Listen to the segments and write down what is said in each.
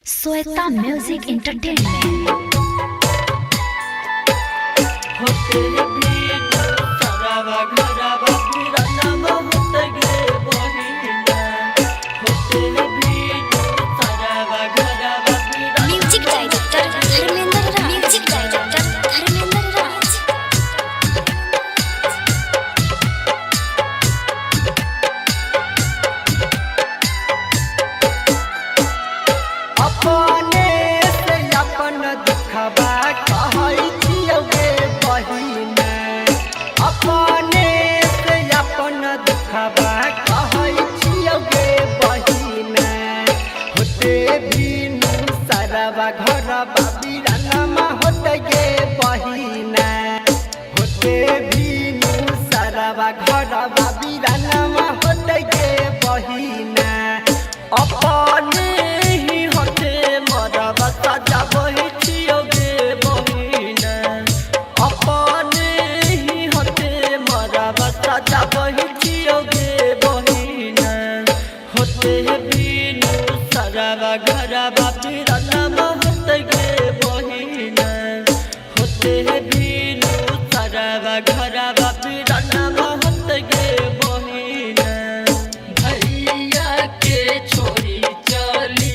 Shweta music entertainment. Music director Dharmendra Raj. Music director Dharmendra Raj. अपने से अपन दुखबा कहै छियौगे बहिन, अपने से अपन दुखबा कहै छियौगे बहिन। होते बिनु सरवा घरबा बिरानमा होते गे बहिन, होते बिनु सरवा घरबा बिरानमा होते गे बहिन। अपने सजाबहि छियौगे बहिन, अपने ही होते मरबा सजाबहि छियौगे बहिन। होते बिनु सरवा घरबा बिरानमा होते गे बहिन, होते बिनु सरवा घरबा बिरानमा होते गे बहिन। भैया के छोरी चली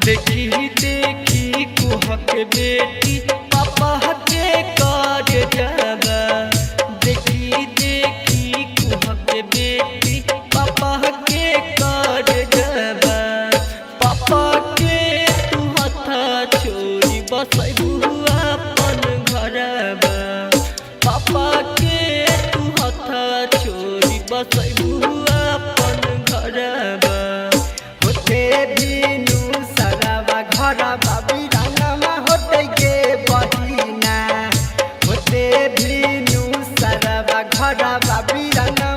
देखी देखी कुहक बेटी पापा के कर जाबा, देखी देखी कुहक बेटी पापा के कर जाबा। पापा के तू हाथ छोड़ी बसैबू अपन घरबा, पापा के तू हाथ छोड़ी बसैबू अपन घरबा। होते बिनु घरबा बिरानमा होते गे बहिन, होते बिनु सरवा घरबा बिरानमा